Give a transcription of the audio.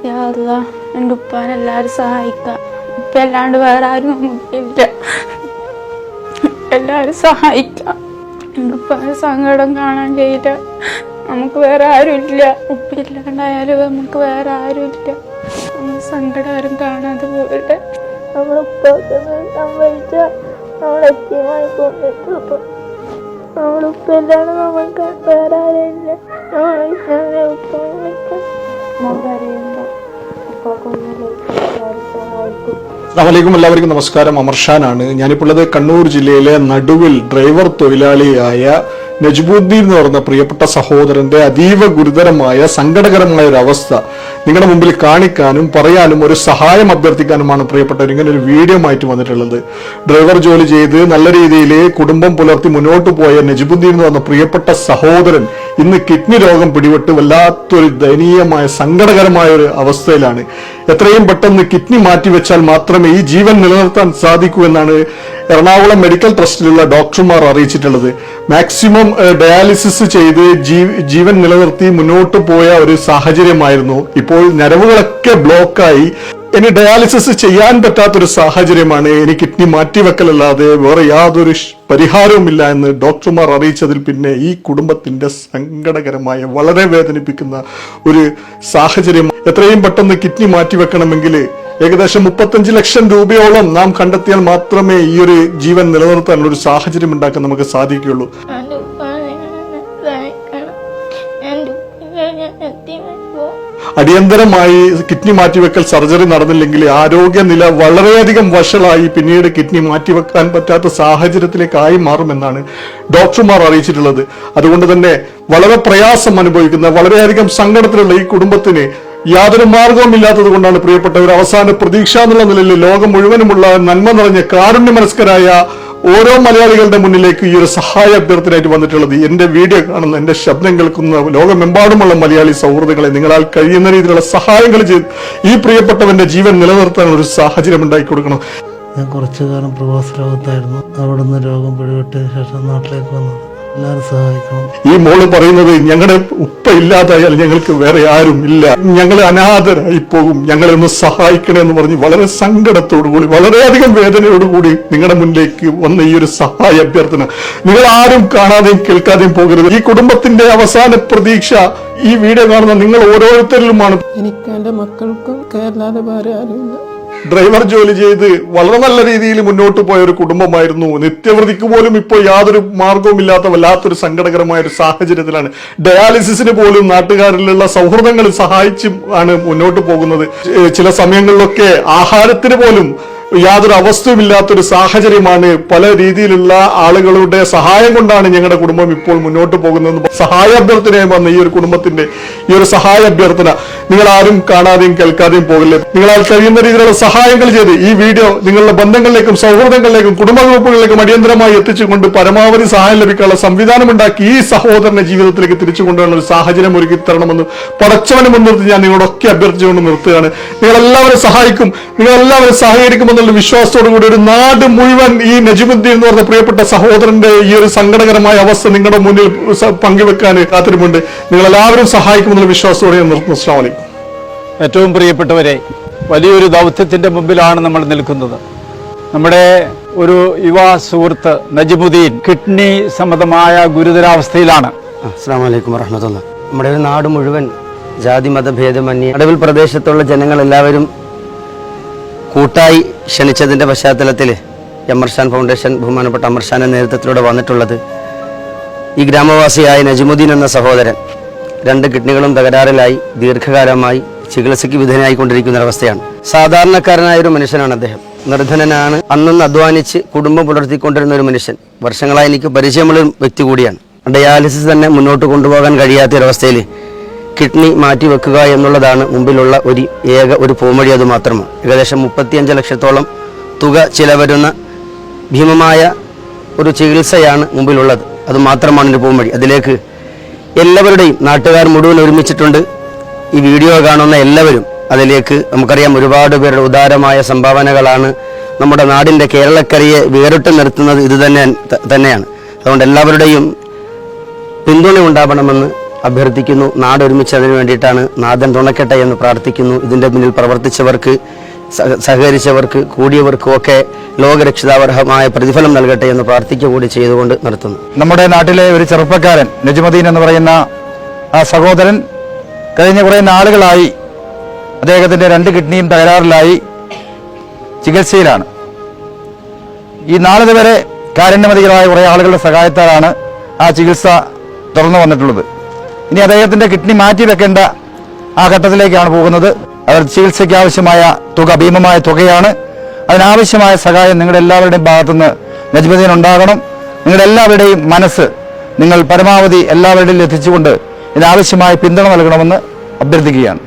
യാ അല്ലാ, എൻ്റെ ഉപ്പാനെ എല്ലാവരും സഹായിക്കാം. ഇപ്പം അല്ലാണ്ട് വേറെ ആരും നമുക്കില്ല. എല്ലാവരും സഹായിക്കാം. എൻ്റെ ഉപ്പാനെ സങ്കടം കാണാൻ കഴിയില്ല. നമുക്ക് വേറെ ആരുമില്ല. ഉപ്പില്ലാണ്ടായാലും നമുക്ക് വേറെ ആരുമില്ല. സങ്കടം ആരും കാണാതെ പോകട്ടെ. നമ്മളുപ്പൊക്കെ സംഭവിച്ച നമ്മളെത്തിയമായി കൊണ്ടിട്ടു. നമ്മളുപ്പല്ലാണ് നമുക്ക് വേറെ ആരുമില്ല. നമ്മളെ ഉപ്പ അസ്സലാമലൈക്കും, എല്ലാവർക്കും നമസ്കാരം. അമർഷാനാണ്. ഞാനിപ്പോൾ ഉള്ളത് കണ്ണൂർ ജില്ലയിലെ നടുവിൽ ഡ്രൈവർ തൊഴിലാളിയായ നജ്മുദ്ദീൻ എന്ന് പറഞ്ഞ പ്രിയപ്പെട്ട സഹോദരന്റെ അതീവ ഗുരുതരമായ സങ്കടകരമായ ഒരു അവസ്ഥ നിങ്ങളുടെ മുമ്പിൽ കാണിക്കാനും പറയാനും ഒരു സഹായം അഭ്യർത്ഥിക്കാനുമാണ് പ്രിയപ്പെട്ടവർ ഇങ്ങനെ ഒരു വീഡിയോ ആയിട്ട് വന്നിട്ടുള്ളത്. ഡ്രൈവർ ജോലി ചെയ്ത് നല്ല രീതിയിൽ കുടുംബം പുലർത്തി മുന്നോട്ട് പോയ നജ്മുദ്ദീൻ എന്ന് പറഞ്ഞ പ്രിയപ്പെട്ട സഹോദരൻ ഇന്ന് കിഡ്നി രോഗം പിടിപെട്ട് വല്ലാത്തൊരു ദയനീയമായ സങ്കടകരമായ ഒരു അവസ്ഥയിലാണ്. എത്രയും പെട്ടെന്ന് കിഡ്നി മാറ്റിവെച്ചാൽ മാത്രമേ ഈ ജീവൻ നിലനിർത്താൻ സാധിക്കൂ എന്നാണ് എറണാകുളം മെഡിക്കൽ ട്രസ്റ്റിലുള്ള ഡോക്ടർമാർ അറിയിച്ചിട്ടുള്ളത്. മാക്സിമം ഡയാലിസിസ് ചെയ്ത് ജീവൻ നിലനിർത്തി മുന്നോട്ട് പോയ ഒരു സാഹചര്യമായിരുന്നു. ഇപ്പോൾ ഞരവുകളൊക്കെ ബ്ലോക്കായി ഇനി ഡയാലിസിസ് ചെയ്യാൻ പറ്റാത്തൊരു സാഹചര്യമാണ്. ഇനി കിഡ്നി മാറ്റിവെക്കലല്ലാതെ വേറെ യാതൊരു പരിഹാരവുമില്ല എന്ന് ഡോക്ടർമാർ അറിയിച്ചതിൽ പിന്നെ ഈ കുടുംബത്തിന്റെ സങ്കടകരമായ വളരെ വേദനിപ്പിക്കുന്ന ഒരു സാഹചര്യം. എത്രയും പെട്ടെന്ന് കിഡ്നി മാറ്റിവെക്കണമെങ്കിൽ ഏകദേശം 35 ലക്ഷം രൂപയോളം നാം കണ്ടെത്തിയാൽ മാത്രമേ ഈ ഒരു ജീവൻ നിലനിർത്താനുള്ള ഒരു സാഹചര്യം ഉണ്ടാക്കാൻ നമുക്ക് സാധിക്കുകയുള്ളൂ. അടിയന്തരമായി കിഡ്നി മാറ്റിവെക്കൽ സർജറി നടന്നില്ലെങ്കിൽ ആരോഗ്യനില വളരെയധികം വഷളായി പിന്നീട് കിഡ്നി മാറ്റിവെക്കാൻ പറ്റാത്ത സാഹചര്യത്തിലേക്കായി മാറുമെന്നാണ് ഡോക്ടർമാർ അറിയിച്ചിട്ടുള്ളത്. അതുകൊണ്ട് തന്നെ വളരെ പ്രയാസം അനുഭവിക്കുന്ന വളരെയധികം സങ്കടത്തിലുള്ള ഈ കുടുംബത്തിന് യാതൊരു മാർഗവുമില്ലാത്തത് കൊണ്ടാണ് പ്രിയപ്പെട്ടവർ അവസാന പ്രതീക്ഷ എന്നുള്ള നിലയിൽ ലോകം മുഴുവനുമുള്ള നന്മ നിറഞ്ഞ കാരുണ്യമനസ്കരായ ഓരോ മലയാളികളുടെ മുന്നിലേക്ക് ഈ ഒരു സഹായ അഭ്യർത്ഥനയായിട്ട് വന്നിട്ടുള്ളത്. എന്റെ വീഡിയോ കാണുന്ന, എന്റെ ശബ്ദം കേൾക്കുന്ന ലോകമെമ്പാടുമുള്ള മലയാളി സൗഹൃദങ്ങളെ നിങ്ങളാൽ കഴിയുന്ന രീതിയിലുള്ള സഹായങ്ങൾ ചെയ്ത് ഈ പ്രിയപ്പെട്ടവന്റെ ജീവൻ നിലനിർത്താനുള്ള ഒരു സാഹചര്യം ഉണ്ടാക്കി കൊടുക്കണം. ഞാൻ കുറച്ചു കാലം പ്രവാസ ലോകത്തായിരുന്നു. അവിടുന്ന് രോഗം പിടിപെട്ടതിന് ശേഷം നാട്ടിലേക്ക് വന്നത്. എല്ലാവരും സഹായിക്കണം. ഈ മോള് പറയുന്നത് ഞങ്ങളുടെ ഉപ്പ ഇല്ലാതായാൽ ഞങ്ങൾക്ക് വേറെ ആരും ഇല്ല, ഞങ്ങൾ അനാഥരായി പോകും, ഞങ്ങളെ ഒന്ന് സഹായിക്കണേ എന്ന് പറഞ്ഞ് വളരെ സങ്കടത്തോടുകൂടി വളരെയധികം വേദനയോടുകൂടി നിങ്ങളുടെ മുന്നിലേക്ക് വന്ന ഈ ഒരു സഹായ അഭ്യർത്ഥന നിങ്ങൾ ആരും കാണാതെയും കേൾക്കാതെയും പോകരുത്. ഈ കുടുംബത്തിന്റെ അവസാന പ്രതീക്ഷ ഈ വീഡിയോ കാണുന്ന നിങ്ങൾ ഓരോരുത്തരിലുമാണ്. എനിക്ക് എന്റെ മക്കൾക്കും കേരളാതെ വേറെ ആരുമില്ല. ഡ്രൈവർ ജോലി ചെയ്ത് വളരെ നല്ല രീതിയിൽ മുന്നോട്ട് പോയ ഒരു കുടുംബമായിരുന്നു. നിത്യവൃത്തിക്ക് പോലും ഇപ്പോൾ യാതൊരു മാർഗവും ഇല്ലാത്ത വല്ലാത്തൊരു സങ്കടകരമായ ഒരു സാഹചര്യത്തിലാണ്. ഡയാലിസിസിന് പോലും നാട്ടുകാരിലുള്ള സൗഹൃദങ്ങൾ സഹായിച്ചും ആണ് മുന്നോട്ട് പോകുന്നത്. ചില സമയങ്ങളിലൊക്കെ ആഹാരത്തിന് പോലും യാതൊരു അവസ്ഥയുമില്ലാത്തൊരു സാഹചര്യമാണ്. പല രീതിയിലുള്ള ആളുകളുടെ സഹായം കൊണ്ടാണ് ഞങ്ങളുടെ കുടുംബം ഇപ്പോൾ മുന്നോട്ട് പോകുന്നത്. സഹായ അഭ്യർത്ഥനയായി വന്ന ഈ ഒരു കുടുംബത്തിന്റെ ഈ ഒരു സഹായ അഭ്യർത്ഥന നിങ്ങൾ ആരും കാണാതെയും കേൾക്കാതെയും പോകില്ലേ. നിങ്ങളാൽ കഴിയുന്ന രീതിയിലുള്ള സഹായങ്ങൾ ചെയ്ത് ഈ വീഡിയോ നിങ്ങളുടെ ബന്ധങ്ങളിലേക്കും സൗഹൃദങ്ങളിലേക്കും കുടുംബ ഗ്രൂപ്പുകളിലേക്കും അടിയന്തരമായി എത്തിച്ചുകൊണ്ട് പരമാവധി സഹായം ലഭിക്കാനുള്ള സംവിധാനം ഉണ്ടാക്കി ഈ സഹോദരന്റെ ജീവിതത്തിലേക്ക് തിരിച്ചു കൊണ്ടുവരുന്ന ഒരു സാഹചര്യം ഒരുക്കി തരണമെന്ന് പടച്ചവനെ മുൻനിർത്തി ഞാൻ നിങ്ങളോടൊക്കെ അഭ്യർത്ഥിച്ചുകൊണ്ട് നിർത്തുകയാണ്. നിങ്ങളെല്ലാവരും സഹായിക്കും, നിങ്ങളെല്ലാവരും സഹകരിക്കുമെന്നുള്ള വിശ്വാസത്തോടു കൂടി ഒരു നാട് മുഴുവൻ ഈ നജ്മുദ്ദീൻ എന്ന് പറഞ്ഞ പ്രിയപ്പെട്ട സഹോദരന്റെ ഈ ഒരു സങ്കടകരമായ അവസ്ഥ നിങ്ങളുടെ മുന്നിൽ പങ്കുവെക്കാൻ കാത്തിരിപ്പുണ്ട്. നിങ്ങളെല്ലാവരും സഹായിക്കുമെന്നുള്ള വിശ്വാസത്തോടെ ഞാൻ നിർത്തുന്നു. അസ്സലാമു അലൈക്കും. ഏറ്റവും പ്രിയപ്പെട്ടവരെ, വലിയൊരു ദൗത്യത്തിന്റെ മുമ്പിലാണ് നമ്മൾ നിൽക്കുന്നത്. നമ്മുടെ ഒരു യുവ സുഹൃത്ത് നജ്മുദ്ദീൻ കിഡ്നി സംബന്ധമായ ഗുരുതരാവസ്ഥയിലാണ്. അസ്സലാമു അലൈക്കും വറഹ്മത്തുള്ളാഹി. നമ്മുടെ ഒരു നാട് മുഴുവൻ ജാതി മതഭേദമന്യേ നടുവിൽ പ്രദേശത്തുള്ള ജനങ്ങൾ എല്ലാവരും കൂട്ടായി ക്ഷണിച്ചതിൻ്റെ പശ്ചാത്തലത്തിൽ അമർഷാൻ ഫൗണ്ടേഷൻ ബഹുമാനപ്പെട്ട അമർഷാന്റെ നേതൃത്വത്തിലൂടെ വന്നിട്ടുള്ളത് ഈ ഗ്രാമവാസിയായ നജ്മുദ്ദീൻ എന്ന സഹോദരൻ 2 കിഡ്നികളും തകരാറിലായി ദീർഘകാലമായി ചികിത്സയ്ക്ക് വിധേയനായിക്കൊണ്ടിരിക്കുന്ന ഒരവസ്ഥയാണ്. സാധാരണക്കാരനായ ഒരു മനുഷ്യനാണ് അദ്ദേഹം. നിർധനനാണ്. അന്നൊന്ന് അധ്വാനിച്ച് കുടുംബം പുലർത്തിക്കൊണ്ടിരുന്ന ഒരു മനുഷ്യൻ. വർഷങ്ങളായി എനിക്ക് പരിചയമുള്ള ഒരു വ്യക്തി കൂടിയാണ്. ഡയാലിസിസ് തന്നെ മുന്നോട്ട് കൊണ്ടുപോകാൻ കഴിയാത്തൊരവസ്ഥയിൽ കിഡ്നി മാറ്റിവെക്കുക എന്നുള്ളതാണ് മുമ്പിലുള്ള ഒരു പോംവഴി. അത് മാത്രമാണ്. ഏകദേശം 35 ലക്ഷത്തോളം തുക ചിലവരുന്ന ഭീമമായ ഒരു ചികിത്സയാണ് മുമ്പിലുള്ളത്. അത് മാത്രമാണ് ഒരു പോംവഴി. അതിലേക്ക് എല്ലാവരുടെയും നാട്ടുകാർ മുഴുവൻ ഒരുമിച്ചിട്ടുണ്ട്. ഈ വീഡിയോ കാണുന്ന എല്ലാവരും അതിലേക്ക് നമുക്കറിയാം ഒരുപാട് പേരുടെ ഉദാരമായ സംഭാവനകളാണ് നമ്മുടെ നാടിൻ്റെ കേരളക്കരയെ വേറിട്ട് നിർത്തുന്നത്. ഇത് തന്നെയാണ്. അതുകൊണ്ട് എല്ലാവരുടെയും പിന്തുണ ഉണ്ടാവണമെന്ന് അഭ്യർത്ഥിക്കുന്നു. നാടൊരുമിച്ച് അതിനു വേണ്ടിയിട്ടാണ്. നാഥൻ തുണക്കട്ടെ എന്ന് പ്രാർത്ഥിക്കുന്നു. ഇതിൻ്റെ പിന്നിൽ പ്രവർത്തിച്ചവർക്ക്, സഹകരിച്ചവർക്ക്, കൂടിയവർക്കും ഒക്കെ ലോകരക്ഷിതാവർഹമായ പ്രതിഫലം നൽകട്ടെ എന്ന് പ്രാർത്ഥിക്കുക കൂടി ചെയ്തുകൊണ്ട് നിർത്തുന്നു. നമ്മുടെ നാട്ടിലെ ഒരു ചെറുപ്പക്കാരൻ നജ്മുദ്ദീൻ എന്ന് പറയുന്ന ആ സഹോദരൻ കഴിഞ്ഞ കുറേ നാളുകളായി അദ്ദേഹത്തിൻ്റെ 2 കിഡ്നിയും തകരാറിലായി ചികിത്സയിലാണ്. ഈ നാളിത് വരെ കാരുണ്യമതികളായ കുറേ ആളുകളുടെ സഹായത്താലാണ് ആ ചികിത്സ തുറന്നു വന്നിട്ടുള്ളത്. ഇനി അദ്ദേഹത്തിൻ്റെ കിഡ്നി മാറ്റിവെക്കേണ്ട ആ ഘട്ടത്തിലേക്കാണ് പോകുന്നത്. അവർ ചികിത്സയ്ക്ക് ആവശ്യമായ തുക ഭീമമായ തുകയാണ്. അതിനാവശ്യമായ സഹായം നിങ്ങളുടെ എല്ലാവരുടെയും ഭാഗത്തുനിന്ന് നജ്മുദ്ദീൻ ഉണ്ടാകണം. നിങ്ങളുടെ എല്ലാവരുടെയും മനസ്സ് നിങ്ങൾ പരമാവധി എല്ലാവരുടെയും എത്തിച്ചുകൊണ്ട് ഇതിനാവശ്യമായ പിന്തുണ നൽകണമെന്ന് അഭ്യർത്ഥിക്കുകയാണ്.